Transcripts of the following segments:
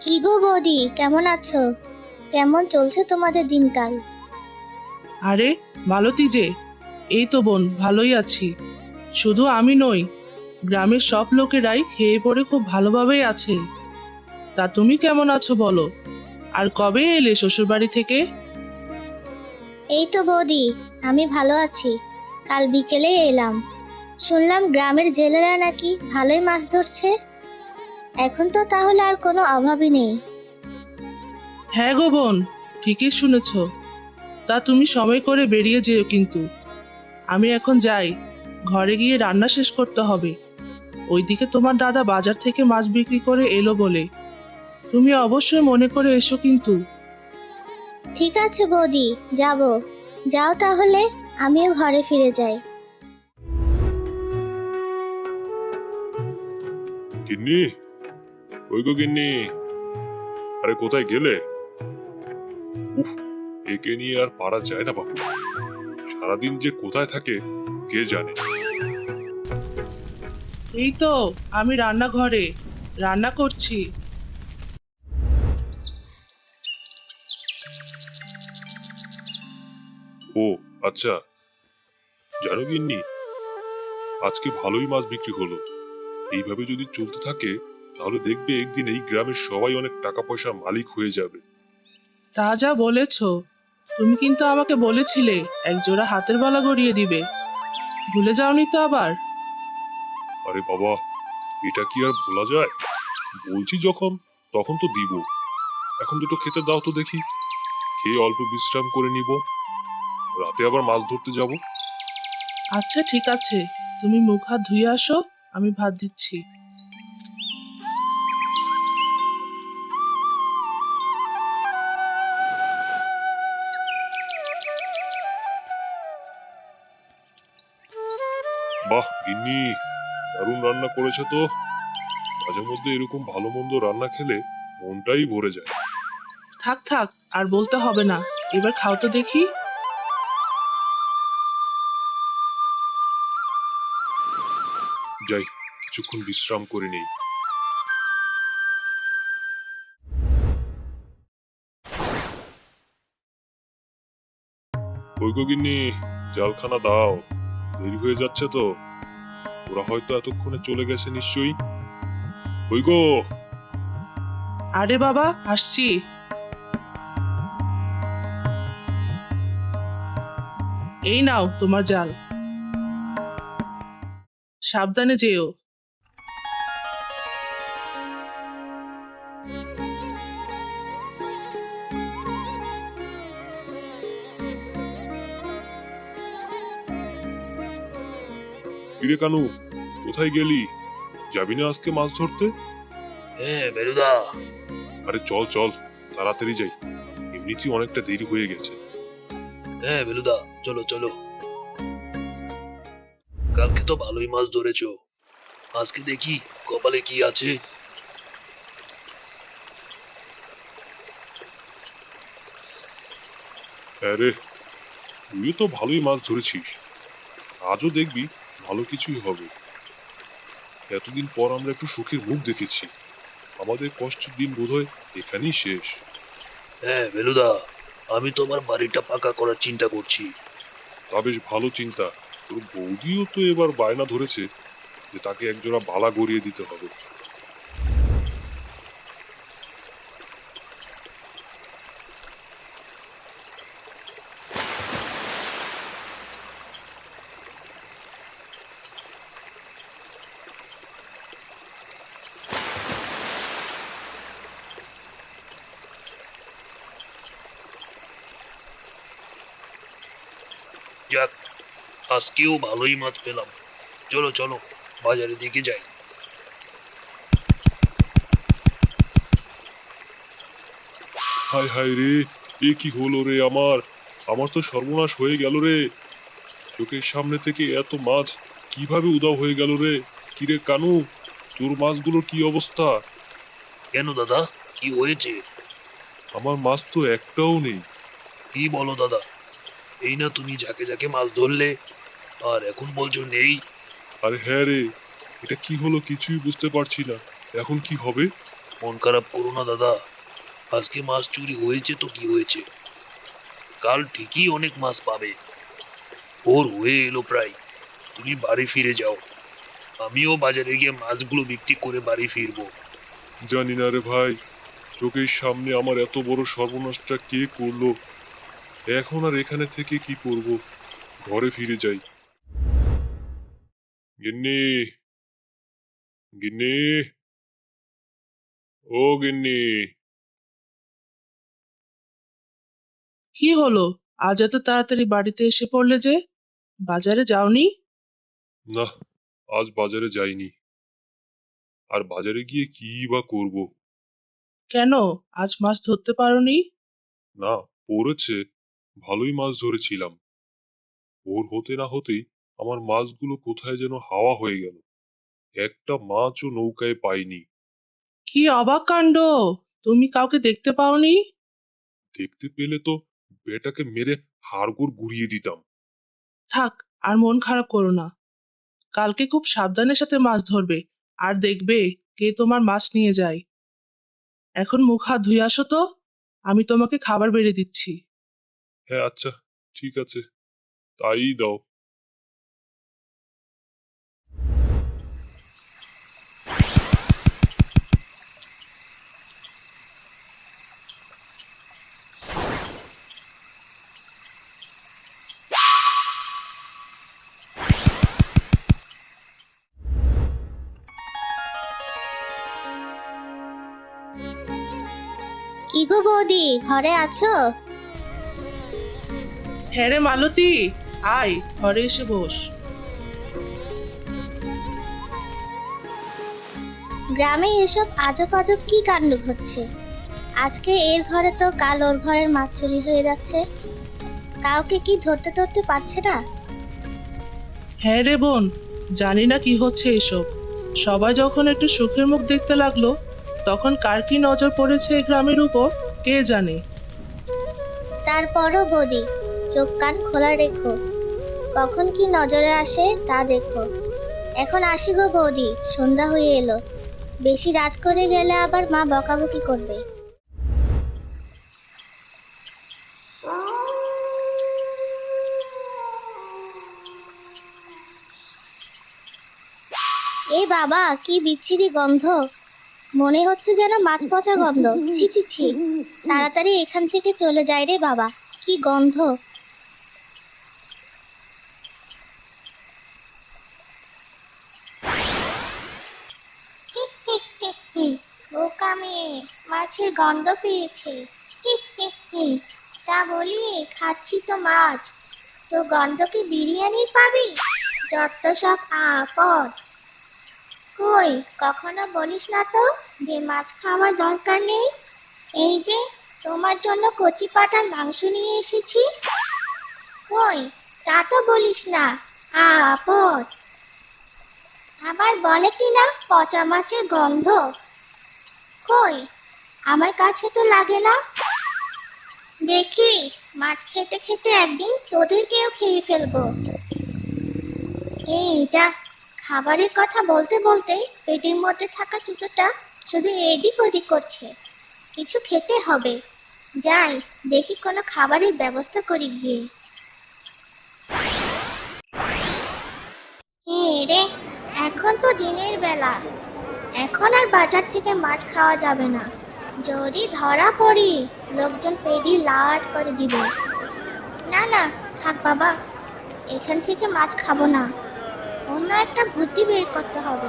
কি গো বৌদি, কেমন আছো? কেমন চলছে তোমাদের দিনকাল? আরে মালতী যে, এই তো বোন, ভালোই আছি। শুধু আমি নই, গ্রামের সব লোকেরাই খেয়ে পড়ে খুব ভালোভাবেই আছে। তা তুমি কেমন আছো বলো? আর কবে এলে শ্বশুরবাড়ি থেকে? এই তো বৌদি, আমি ভালো আছি। কাল বিকেলে এলাম। শুনলাম গ্রামের জেলেরা নাকি ভালোই মাছ ধরছে। এখন তো তাহলে আর কোনো অভাবই নেই। হ্যাঁ গো বোন, ঠিকই শুনেছ। তা তুমি সময় করে বেরিয়ে যেও কিন্তু। আমি এখন যাই, ঘরে গিয়ে রান্না শেষ করতে হবে। ওইদিকে তোমার দাদা বাজার থেকে মাছ বিক্রি করে এলো বলে। তুমি অবশ্যই মনে করে এসো কিন্তু। ঠিক আছে বৌদি, যাব। যাও তাহলে, আমিও ঘরে ফিরে যাই। গিন্নি, ওই গো গিন্নি, আরে কোথায় গেলে? উফ, একে নিয়ে আর পারা যায় না বাবু। সারাদিন যে কোথায় থাকে কে জানে। এই তো আমি রান্নাঘরে রান্না করছি। ও আচ্ছা, জানো গিন্নি, আজকে ভালোই মাছ বিক্রি হলো। এইভাবে যদি চলতে থাকে তাহলে দেখবে একদিন এই গ্রামের সবাই অনেক টাকা পয়সার মালিক হয়ে যাবে। তা যা বলেছ, তুমি কিন্তু আমাকে বলেছিলে একজোড়া হাতের বালা গড়িয়ে দিবে। ভুলে যাওনি তো আবার? আরে বাবা, এটা কি আর ভোলা যায়? বলছি যখন, তখন তো দিব। এখন দুটো খেতে দাও তো দেখি, খেয়ে অল্প বিশ্রাম করে নিব, রাতে আবার মাছ ধরতে যাব। আচ্ছা ঠিক আছে, তুমি মুখ হাত ধুয়ে আসো, আমি ভাত দিচ্ছি। বাহ গিন্নি, দারুণ রান্না করেছে তো। মাঝে মধ্যে এরকম ভালো মন্দ রান্না খেলে মনটাই ভরে যায়। থাক থাক, আর বলতে হবে না। এবার খাও তো দেখি। যাই, কিছুক্ষণ বিশ্রাম করে নেই। ওই গো গিন্নি, জালখানা দাও, দেরি হয়ে যাচ্ছে তো। ওরা হয়তো এতক্ষণে চলে গেছে নিশ্চয়ই। ওই গো। আরে বাবা, আসছি। এই নাও তোমার জাল, সাবধানে যেও। কিরে কানু, কোথায় গেলি? যাবি না আজকে মাছ ধরতে? হ্যাঁ বেলুদা। আরে চল চল, তাড়াতাড়ি যাই, এমনিতেই অনেকটা দেরি হয়ে গেছে। হ্যাঁ বেলুদা, চলো চলো। কালকে তো ভালোই মাছ ধরেছো, আজকে দেখি কপালে কি আছে। হ্যাঁ রে, তুইও তো ভালোই মাছ ধরেছিস। আজও দেখবি ভালো কিছুই হবে। এতদিন পর আমরা একটু সুখের মুখ দেখেছি। আমাদের কষ্টের দিন বোধহয় এখানেই শেষ। হ্যাঁ বেলুদা, আমি তোমার বাড়িটা পাকা করার চিন্তা করছি। তা বেশ ভালো চিন্তা। তোর বৌদিও তো এবার বায়না ধরেছে যে তাকে একজোড়া বালা গড়িয়ে দিতে হবে। যাক, আজকেও ভালোই মাছ পেলাম। চলো চলো, বাজারের দিকে যাই। হায় হায় রে, এ কি হলো রে আমার! আমার তো সর্বনাশ হয়ে গেল রে। চোখের সামনে থেকে এত মাছ কিভাবে উধাও হয়ে গেল রে! কিরে কানু, তোর মাছগুলোর কি অবস্থা? কেন দাদা, কি হয়েছে? আমার মাছ তো একটাও নেই। কি বলো দাদা, এই না তুমি ঝাঁকে ঝাঁকে মাছ ধরলে, আর এখন বলছো নেই? আরে হ্যাঁ রে, এটা কি হলো কিছুই বুঝতে পারছি না। এখন কি হবে? মন খারাপ করো না দাদা, আজকে মাছ চুরি হয়েছে তো কি হয়েছে, কাল ঠিকই অনেক মাছ পাবে। ভোর হয়ে এলো প্রায়, তুমি বাড়ি ফিরে যাও, আমিও বাজারে গিয়ে মাছগুলো বিক্রি করে বাড়ি ফিরবো। জানি না রে ভাই, চোখের সামনে আমার এত বড় সর্বনাশটা কে করলো। এখন আর এখানে থেকে কি করব, ঘরে ফিরে যাই। গিন্নি, গিন্নি, ও গিন্নি। কি হলো? আজ এত তাড়াতাড়ি বাড়িতে এসে পড়লে যে? বাজারে যাওনি? না, আজ বাজারে যাইনি। আর বাজারে গিয়ে কি বা করব। কেন? আজ মাছ ধরতে পারোনি? না, পড়েছে, ভালোই মাছ ধরেছিলাম। ভোর হতে না হতেই আমার মাছগুলো কোথায় যেন হাওয়া হয়ে গেল। একটা মাছও নৌকায় পাইনি। কি অবাক কাণ্ড! তুমি কাউকে দেখতে পাওনি? দেখতে পেলে তো বেটাকে মেরে হাড়গোড় গুড়িয়ে দিতাম। থাক, আর মন খারাপ করো না। কালকে খুব সাবধানের সাথে মাছ ধরবে, আর দেখবে কে তোমার মাছ নিয়ে যায়। এখন মুখ হাত ধুয়ে আসো তো, আমি তোমাকে খাবার বেড়ে দিচ্ছি। হ্যাঁ আচ্ছা, ঠিক আছে, তাই দাও। কি গো বৌদি, ঘরে আছো? হ্যাঁ রে মালতী, আয় ঘরে এসে বস। গ্রামে এসব আজব আজব কি কাণ্ড ঘটছে? আজকে এর ঘরে তো কাল ওর ঘরের মাছ চুরি হয়ে যাচ্ছে। কাউকে কি ধরতে ধরতে পারছে না। হ্যাঁ রে বোন, জানি না কি হচ্ছে এসব। সবাই যখন একটু সুখের মুখ দেখতে লাগলো, তখন কার কি নজর পড়েছে এই গ্রামের উপর কে জানে। তারপরও বৌদি, চোখ কান খোলা রেখো, কখন কি নজরে আসে তা দেখো। এখন আসি গো বৌদি, সন্ধ্যা হয়ে এলো। বেশি রাত করে গেলে আবার মা বকাবকি করবে। এ বাবা, কি বিচ্ছিরি গন্ধ! মনে হচ্ছে যেন মাছ পচা গন্ধ। ছি ছি ছি, তাড়াতাড়ি এখান থেকে চলে যাই রে বাবা, কি গন্ধ! বোকা মেয়ে, মাছের গন্ধ পেয়েছে। তা বলি, খাচ্ছি তো মাছ, তো গন্ধ কি বিরিয়ানির পাবি? যত সব আপদ! কই, কখনো বলিস না তো যে মাছ খাওয়ার দরকার নেই। এই যে, তোমার জন্য কচি পাঁঠার মাংস নিয়ে এসেছি। কই, তা তো বলিস না, আপদ! আবার বলে কি না পচা মাছের গন্ধ। কই, আমার কাছে তো লাগে না। দেখিস, মাছ খেতে খেতে একদিন তোদেরকেও খেয়ে ফেলবো। এই যা, খাবারের কথা বলতে বলতে পেটের মধ্যে থাকা চুচোটা শুধু এদিক ওদিক করছে। কিছু খেতে হবে, যাই দেখি কোনো খাবারের ব্যবস্থা করি গিয়ে। রে, এখন তো দিনের বেলা, এখন আর বাজার থেকে মাছ খাওয়া যাবে না। যদি ধরা পড়ি, লোকজন পেডি লাট করে দিবে। না না, থাক বাবা, এখান থেকে মাছ খাবো না। অন্য একটা বুদ্ধি বের করতে হবে।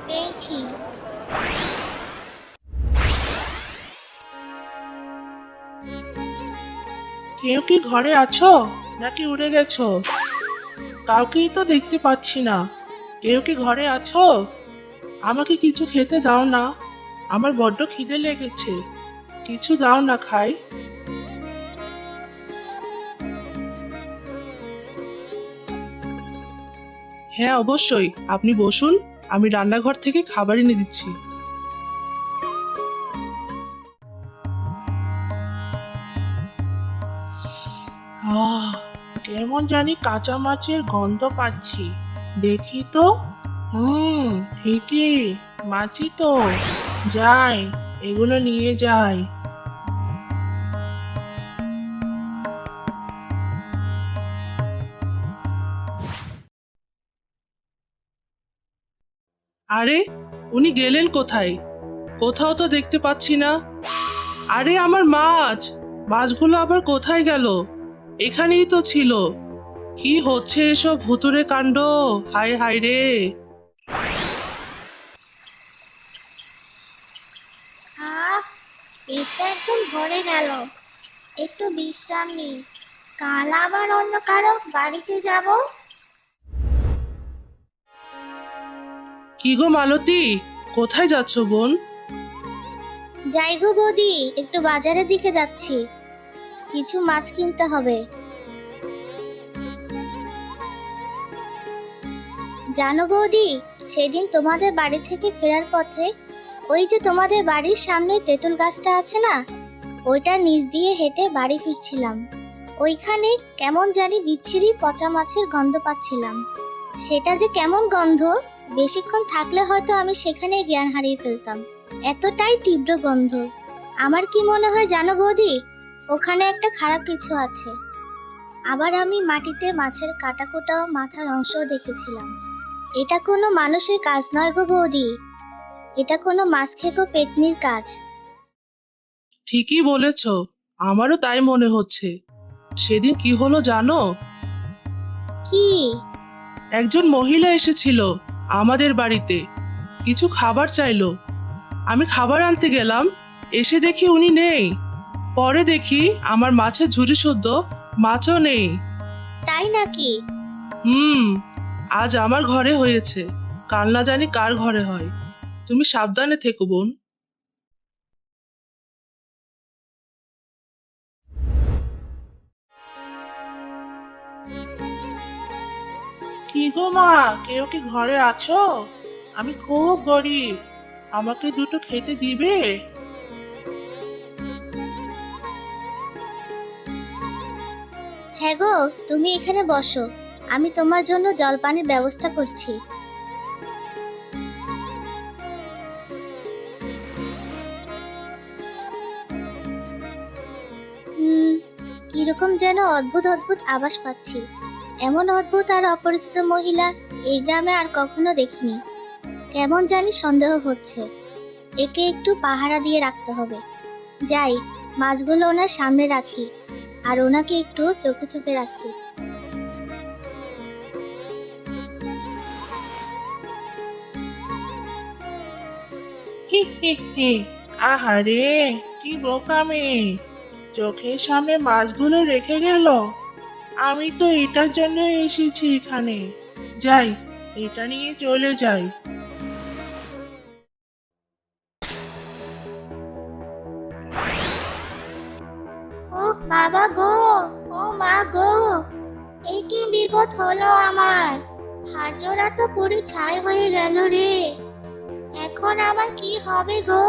পেয়েছি। কেউ কি ঘরে আছো নাকি উড়ে গেছো? কাউকেই তো দেখতে পাচ্ছি না। কেউ কি ঘরে আছো? আমাকে কিছু খেতে দাও না, আমার বড্ড খিদে লেগেছে। কিছু দাও না খাই। হ্যাঁ অবশ্যই, আপনি বসুন, আমি রান্নাঘর থেকে খাবার এনে দিচ্ছি। আহ, কেমন জানি কাঁচা মাছের গন্ধ পাচ্ছি। দেখি তো। ঠিকই, মাছি তো, যাই এগুলো নিয়ে যাই। আরে, উনি গেলেন কোথায়? কোথাও তো দেখতে পাচ্ছি না। আরে আমার মাছ, মাছগুলো আবার কোথায় গেল? এখানেই তো ছিল। কি হচ্ছে এসব ভুতুরে কাণ্ড? হায় হায় রে! আহ, পেটটা একদম ভরে গেল। একটু বিশ্রাম নিই, কাল আবার অন্য কারো বাড়িতে যাব। কি গো মালতী, কোথায় যাচ্ছ বোন? যাই গো বৌদি, একটু বাজারের দিকে যাচ্ছি, কিছু মাছ কিনতে হবে। জানো বৌদি, সেদিন তোমাদের বাড়ি থেকে ফেরার পথে ওই যে তোমাদের বাড়ির সামনে তেঁতুল গাছটা আছে না, ওইটার নিচ দিয়ে হেঁটে বাড়ি ফিরছিলাম। ওইখানে কেমন জানি বিচ্ছিরি পচা মাছের গন্ধ পাচ্ছিলাম। সেটা যে কেমন গন্ধ, বেশিক্ষণ থাকলে হয়তো আমি সেখানে জ্ঞান হারিয়ে ফেলতাম, এতটাই তীব্র গন্ধ। আমার কি মনে হয় জানো বৌদি, ওখানে একটা খারাপ কিছু আছে। আবার আমি মাটিতে মাছের কাটাকুটা মাথার অংশও দেখেছিলাম। এটা কোনো মানুষের কাজ নয় গো বৌদি, এটা কোনো মাছ খেকো পেতনির কাজ। ঠিকই বলেছ, আমারও তাই মনে হচ্ছে। সেদিন কি হলো জানো? কি? একজন মহিলা এসেছিল আমাদের বাড়িতে, কিছু খাবার চাইলো। আমি খাবার আনতে গেলাম, এসে দেখি উনি নেই। পরে দেখি আমার মাছের ঝুড়ি শুদ্ধ মাছও নেই। তাই নাকি? হুম, আজ আমার ঘরে হয়েছে, কাল না জানি কার ঘরে হয়। তুমি সাবধানে থেকো বোন। কি গো মা, কেউ কি ঘরে আছো? আমি খুব গরিব, আমাকে দুটো খেতে দিবে? হ্যাঁ গো, তুমি এখানে বসো, আমি তোমার জন্য জলপানির ব্যবস্থা করছি। হুম, কিরকম যেন অদ্ভুত অদ্ভুত আভাস পাচ্ছি। এমন অদ্ভুত আর অপরিচিত মহিলা এই গ্রামে আর কখনো দেখিনি। কেমন জানি সন্দেহ হচ্ছে, একে একটু পাহারা দিয়ে রাখতে হবে। যাই, মাছগুলো ওনার সামনে রাখি, আর ওনাকে একটু চোখে চোখে রাখি। হি হি হি, আহারে কি বোকামি! চোখের সামনে মাছগুলো রেখে গেল। আমি তো এটার জন্য এসেছি এখানে। যাই, এটা নিয়ে চলে যাই। ও বাবা গো, ও মা গো, এই কি বিপদ হলো আমার! হাজরা তো পুরো ছাই হয়ে গেল রে, এখন আমার কি হবে গো?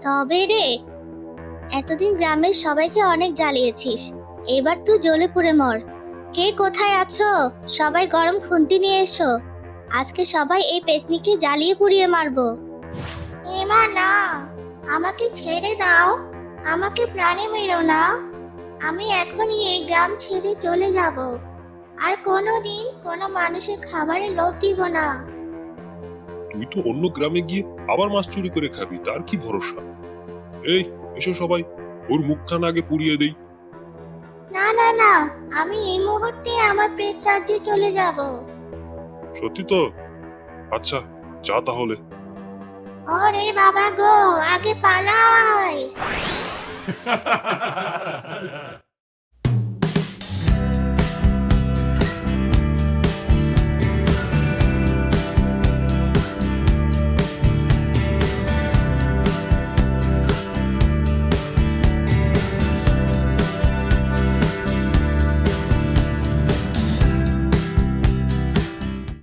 তবে রে, এতদিন গ্রামের সবাইকে অনেক জ্বালিয়েছিস, এবার তুই জ্বলে পুড়ে মর। কে কোথায় আছো? সবাই গরম খুন্তি নিয়ে এসো, আজকে সবাই এই পেতনিকে জ্বালিয়ে পুড়িয়ে মারবো। এমা না, আমাকে ছেড়ে দাও, আমাকে প্রাণে মেরো না। আমি এখনই এই গ্রাম ছেড়ে চলে যাব, আর কোনোদিন কোনো মানুষের খাবারে লোভ দিব না। তুই তো অন্য গ্রামে গিয়ে আবার মাছ চুরি করে খাবি, তার কি ভরসা? এই, এসো সবাই, ওর মুখখানা আগে পুড়িয়ে দেই। না না না, আমি এই মুহূর্তে আমার প্রেত রাজ্যে চলে যাব। সত্যি তো? আচ্ছা, যা তাহলে। ওরে বাবা গো, আগে পালাই!